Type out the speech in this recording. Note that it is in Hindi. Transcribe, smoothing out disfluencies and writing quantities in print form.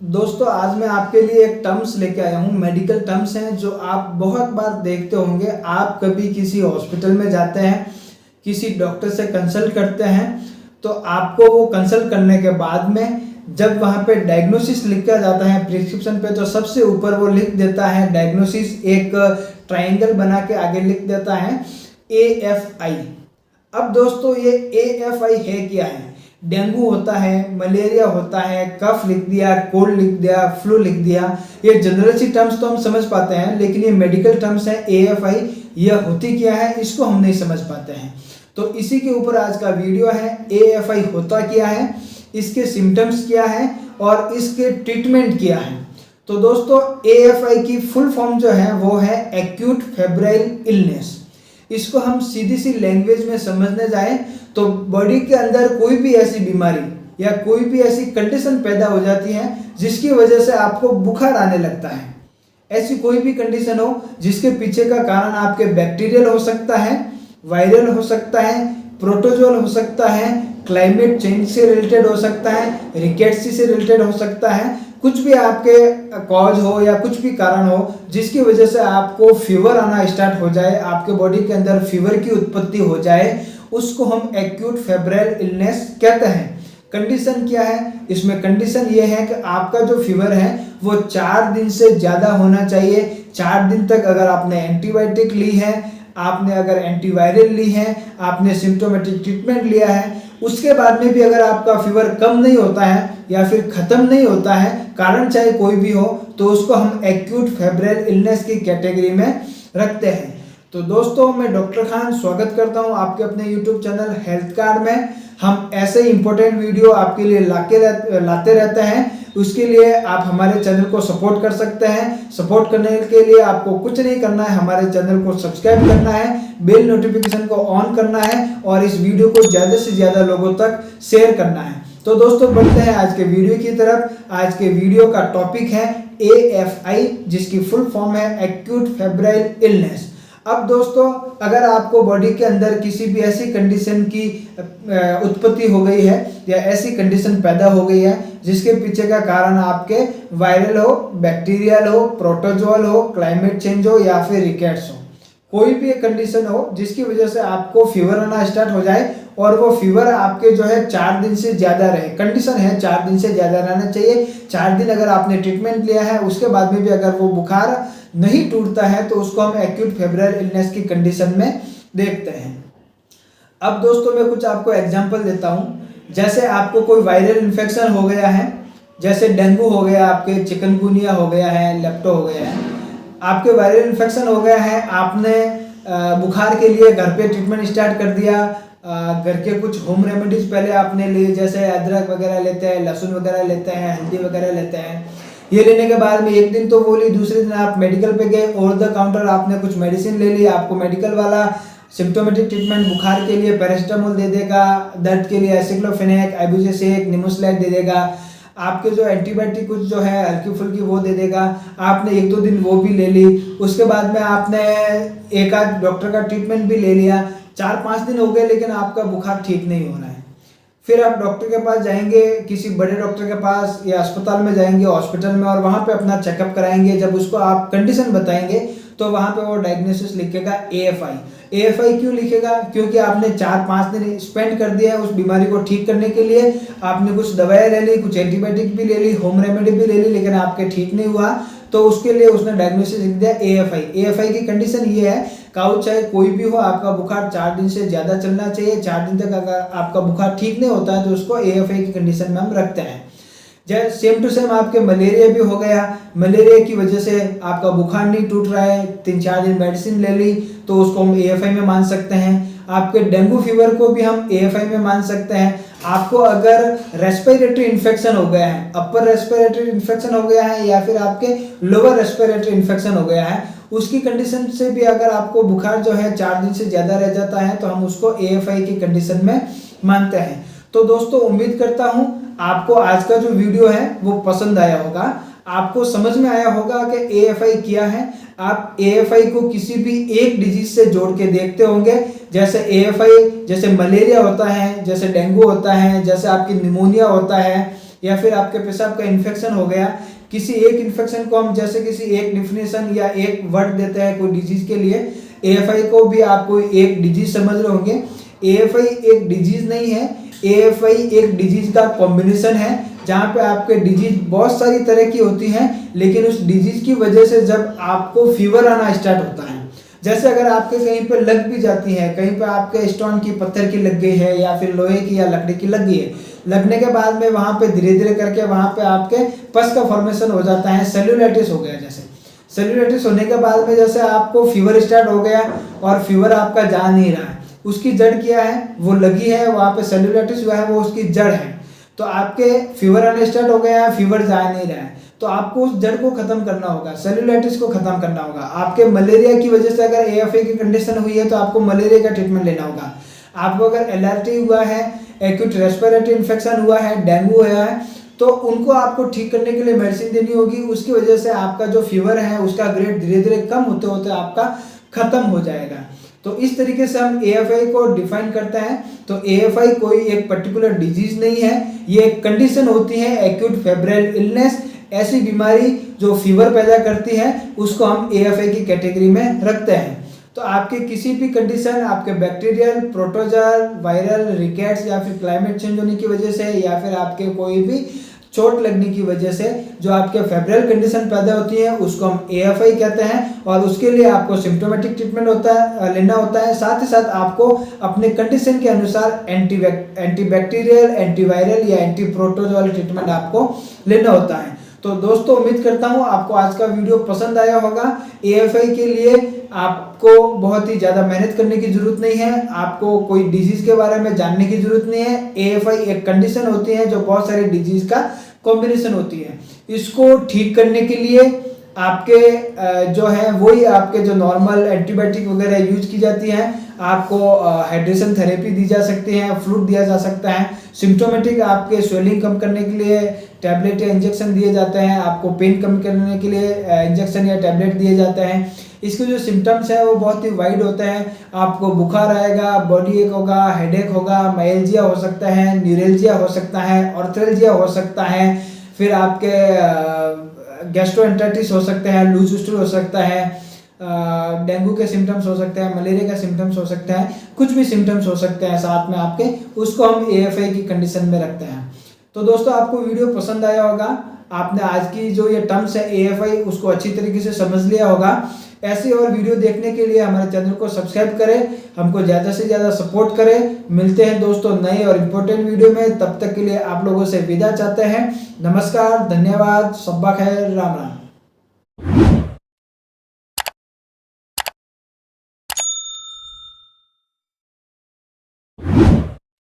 दोस्तों आज मैं आपके लिए एक टर्म्स लेके आया हूँ। मेडिकल टर्म्स हैं जो आप बहुत बार देखते होंगे। आप कभी किसी हॉस्पिटल में जाते हैं, किसी डॉक्टर से कंसल्ट करते हैं, तो आपको वो कंसल्ट करने के बाद में जब वहाँ पे डायग्नोसिस लिखा जाता है प्रिस्क्रिप्शन पे, तो सबसे ऊपर वो लिख देता है डायग्नोसिस, एक ट्रायंगल बना के आगे लिख देता है AFI। अब दोस्तों ये AFI है क्या है? डेंगू होता है, मलेरिया होता है, कफ लिख दिया, कोल्ड लिख दिया, फ्लू लिख दिया। ये जनरल सी टर्म्स तो हम समझ पाते हैं, लेकिन ये मेडिकल टर्म्स है AFI, यह होती क्या है इसको हम नहीं समझ पाते हैं। तो इसी के ऊपर आज का वीडियो है। AFI होता क्या है, इसके सिम्टम्स क्या है और इसके ट्रीटमेंट क्या है। तो दोस्तों AFI की फुल फॉर्म जो है वो है एक्यूट फेब्राइल इलनेस। इसको हम सीधी सी लैंग्वेज में समझने जाएं तो बॉडी के अंदर कोई भी ऐसी बीमारी या कोई भी ऐसी कंडीशन पैदा हो जाती है जिसकी वजह से आपको बुखार आने लगता है। ऐसी कोई भी कंडीशन हो जिसके पीछे का कारण आपके बैक्टीरियल हो सकता है, वायरल हो सकता है, प्रोटोजोल हो सकता है, क्लाइमेट चेंज से रिलेटेड हो सकता है, रिकेट्सी से रिलेटेड हो सकता है। कुछ भी आपके कॉज हो या कुछ भी कारण हो जिसकी वजह से आपको फीवर आना स्टार्ट हो जाए, आपके बॉडी के अंदर फीवर की उत्पत्ति हो जाए, उसको हम एक्यूट फेब्राइल इलनेस कहते हैं। कंडीशन क्या है इसमें? कंडीशन ये है कि आपका जो फीवर है वो 4 दिन से ज़्यादा होना चाहिए। 4 दिन तक अगर आपने एंटीबायोटिक ली है, आपने अगर एंटीवायरल ली है, आपने सिम्टोमेटिक ट्रीटमेंट लिया है, उसके बाद में भी अगर आपका फीवर कम नहीं होता है या फिर ख़त्म नहीं होता है, कारण चाहे कोई भी हो, तो उसको हम एक्यूट फेब्राइल इलनेस की कैटेगरी में रखते हैं। तो दोस्तों मैं डॉक्टर खान स्वागत करता हूं आपके अपने YouTube चैनल हेल्थ कार्ड में। हम ऐसे इंपॉर्टेंट वीडियो आपके लिए लाते रहते हैं। उसके लिए आप हमारे चैनल को सपोर्ट कर सकते हैं। सपोर्ट करने के लिए आपको कुछ नहीं करना है, हमारे चैनल को सब्सक्राइब करना है, बेल नोटिफिकेशन को ऑन करना है और इस वीडियो को ज़्यादा से ज़्यादा लोगों तक शेयर करना है। तो दोस्तों बढ़ते हैं आज के वीडियो की तरफ। आज के वीडियो का टॉपिक है AFI, जिसकी फुल फॉर्म है एक्यूट फेब्राइल इलनेस। अब दोस्तों अगर आपको बॉडी के अंदर किसी भी ऐसी कंडीशन की उत्पत्ति हो गई है या ऐसी कंडीशन पैदा हो गई है जिसके पीछे का कारण आपके वायरल हो, बैक्टीरियल हो, प्रोटोजोल हो, क्लाइमेट चेंज हो या फिर रिकेट्स हो, कोई भी एक कंडीशन हो जिसकी वजह से आपको फीवर आना स्टार्ट हो जाए और वो फीवर आपके जो है 4 दिन से ज़्यादा रहे। कंडीशन है 4 दिन से ज़्यादा रहना चाहिए। 4 दिन अगर आपने ट्रीटमेंट लिया है उसके बाद में भी अगर वो बुखार नहीं टूटता है तो उसको हम एक्यूट फेब्राइल इलनेस की कंडीशन में देखते हैं। अब दोस्तों मैं कुछ आपको एग्जांपल देता हूँ। जैसे आपको कोई वायरल इन्फेक्शन हो गया है, जैसे डेंगू हो गया, आपके चिकनगुनिया हो गया है, लेप्टो हो गया है, आपके वायरल इन्फेक्शन हो गया है, आपने बुखार के लिए घर पे ट्रीटमेंट स्टार्ट कर दिया। घर के कुछ होम रेमेडीज पहले आपने लिए, जैसे अदरक वगैरह लेते हैं, लहसुन वगैरह लेते हैं, हल्दी वगैरह लेते हैं। ये लेने के बाद में एक दिन तो वो ली, दूसरे दिन आप मेडिकल पे गए, ओवर द काउंटर आपने कुछ मेडिसिन ले ली। आपको मेडिकल वाला सिम्टोमेटिक ट्रीटमेंट बुखार के लिए पैरासिटामोल दे देगा, दर्द के लिए एसिक्लोफेनेक, आइबुप्रोफेन, निमोसिलाइट दे देगा, आपके जो एंटीबायोटिक कुछ जो है हल्की फुल्की वो दे देगा। आपने 1-2 दिन वो भी ले ली। उसके बाद में आपने एक आध डॉक्टर का ट्रीटमेंट भी ले लिया। 4-5 दिन हो गए लेकिन आपका बुखार ठीक नहीं हो रहा है। फिर आप डॉक्टर के पास जाएंगे, किसी बड़े डॉक्टर के पास या अस्पताल में जाएंगे, हॉस्पिटल में, और वहाँ पे अपना चेकअप कराएंगे। जब उसको आप कंडीशन बताएंगे तो वहाँ पे वो डायग्नोसिस लिखेगा AFI। AFI क्यों लिखेगा? क्योंकि आपने 4-5 दिन स्पेंड कर दिया है उस बीमारी को ठीक करने के लिए। आपने कुछ दवाएं ले ली, कुछ एंटीबायोटिक भी ले ली, होम रेमेडी भी ले ली, लेकिन आपके ठीक नहीं हुआ, तो उसके लिए उसने डायग्नोसिस लिख दिया AFI। AFI की कंडीशन ये है, काउ चाहे कोई भी हो, आपका बुखार 4 दिन से ज़्यादा चलना चाहिए। 4 दिन तक अगर आपका बुखार ठीक नहीं होता है तो उसको AFI की कंडीशन में हम रखते हैं। जैसे सेम टू सेम आपके मलेरिया भी हो गया, मलेरिया की वजह से आपका बुखार नहीं टूट रहा है, 3-4 दिन मेडिसिन ले ली, तो उसको हम AFI में मान सकते हैं। आपके डेंगू फीवर को भी हम AFI में मान सकते हैं। आपको अगर रेस्पिरेटरी इन्फेक्शन हो गया है, अपर रेस्पिरेटरी इन्फेक्शन हो गया है या फिर आपके लोअर रेस्पिरेटरी इन्फेक्शन हो गया है, उसकी कंडीशन से भी अगर आपको बुखार जो है 4 दिन से ज़्यादा रह जाता है तो हम उसको AFI की कंडीशन में मानते हैं। तो दोस्तों उम्मीद करता हूँ आपको आज का जो वीडियो है वो पसंद आया होगा, आपको समझ में आया होगा कि AFI क्या है। आप AFI को किसी भी एक डिजीज से जोड़ के देखते होंगे। जैसे AFI जैसे मलेरिया होता है, जैसे डेंगू होता है, जैसे आपकी निमोनिया होता है, या फिर आपके पेशाब का इन्फेक्शन हो गया, किसी एक इन्फेक्शन को हम जैसे किसी एक डिफिनेशन या एक वर्ड देते हैं कोई डिजीज के लिए, AFI को भी आप कोई एक डिजीज समझ रहे होंगे। AFI एक डिजीज नहीं है, AFI एक डिजीज का कॉम्बिनेशन है, जहाँ पे आपके डिजीज बहुत सारी तरह की होती हैं, लेकिन उस डिजीज की वजह से जब आपको फीवर आना स्टार्ट होता है, जैसे अगर आपके कहीं पे लग भी जाती है, कहीं पे आपके स्टोन की पत्थर की लग गई है या फिर लोहे की या लकड़ी की लग गई है, लगने के बाद में वहाँ पे धीरे धीरे करके वहाँ पे आपके पस का फॉर्मेशन हो जाता है, सेल्यूलाइटिस हो गया। जैसे सेल्यूलाइटिस होने के बाद में जैसे आपको फीवर स्टार्ट हो गया और फीवर आपका जा नहीं रहा है, उसकी जड़ क्या है, वो लगी है, वहाँ पे सेल्यूलाइटिस हुआ है, वो उसकी जड़ है। तो आपके फीवर आने स्टार्ट हो गया है, फीवर जा नहीं रहा है, तो आपको उस जड़ को खत्म करना होगा, सेल्यूलाइटिस को खत्म करना होगा। आपके मलेरिया की वजह से अगर AFI की कंडीशन हुई है तो आपको मलेरिया का ट्रीटमेंट लेना होगा। आपको अगर एलर्जी हुआ है, एक्यूट रेस्पिरेटरी इन्फेक्शन हुआ है, डेंगू हुआ है, तो उनको आपको ठीक करने के लिए मेडिसिन देनी होगी। उसकी वजह से आपका जो फीवर है उसका ग्रेड धीरे धीरे कम होते होते आपका खत्म हो जाएगा। तो इस तरीके से हम AFI को डिफाइन करते हैं। तो AFI कोई एक पर्टिकुलर डिजीज नहीं है, ये एक कंडीशन होती है, एक्यूट फेब्राइल इलनेस, ऐसी बीमारी जो फीवर पैदा करती है, उसको हम AFI की कैटेगरी में रखते हैं। तो आपके किसी भी कंडीशन, आपके बैक्टीरियल, प्रोटोजोअल, वायरल, रिकेट्स या फिर क्लाइमेट चेंज होने की वजह से या फिर आपके कोई भी चोट लगने की वजह से जो आपके फेब्राइल कंडीशन पैदा होती है उसको हम AFI कहते हैं, और उसके लिए आपको सिम्टोमेटिक ट्रीटमेंट लेना होता है। साथ ही साथ आपको अपने कंडीशन के अनुसार एंटीबैक्टीरियल, एंटीवायरल या एंटी प्रोटोजोअल ट्रीटमेंट आपको लेना होता है। तो दोस्तों उम्मीद करता हूँ आपको आज का वीडियो पसंद आया होगा। AFI के लिए आपको बहुत ही ज़्यादा मेहनत करने की जरूरत नहीं है, आपको कोई डिजीज के बारे में जानने की जरूरत नहीं है। AFI एक कंडीशन होती है जो बहुत सारी डिजीज का कॉम्बिनेशन होती है। इसको ठीक करने के लिए आपके जो है वही आपके जो नॉर्मल एंटीबायोटिक वगैरह यूज की जाती है, आपको हाइड्रेशन थेरेपी दी जा सकती है, फ्लूइड दिया जा सकता है। सिम्टोमेटिक आपके स्वेलिंग कम करने के लिए टैबलेट या इंजेक्शन दिए जाते हैं, आपको पेन कम करने के लिए इंजेक्शन या टैबलेट दिए जाते हैं। इसके जो सिम्टम्स हैं वो बहुत ही वाइड होते हैं। आपको बुखार आएगा, बॉडी एक होगा, हेडेक होगा, माइल्जिया हो सकता है, न्यूरेल्जिया हो सकता है, ऑर्थल्जिया हो सकता है, फिर आपके गैस्ट्रोएंटराइटिस हो सकते हैं, लूज स्टूल हो सकता है, डेंगू के सिम्टम्स हो सकते हैं, मलेरिया का सिम्टम्स हो सकता है, कुछ भी सिम्टम्स हो सकते हैं साथ में आपके, उसको हम AFI की कंडीशन में रखते हैं। तो दोस्तों आपको वीडियो पसंद आया होगा, आपने आज की जो ये टर्म्स है AFI उसको अच्छी तरीके से समझ लिया होगा। ऐसे और वीडियो देखने के लिए हमारे चैनल को सब्सक्राइब करें, हमको ज़्यादा से ज़्यादा सपोर्ट करें। मिलते हैं दोस्तों नए और इम्पोर्टेंट वीडियो में, तब तक के लिए आप लोगों से विदा चाहते हैं। नमस्कार, धन्यवाद, सब्बा खैर, राम राम।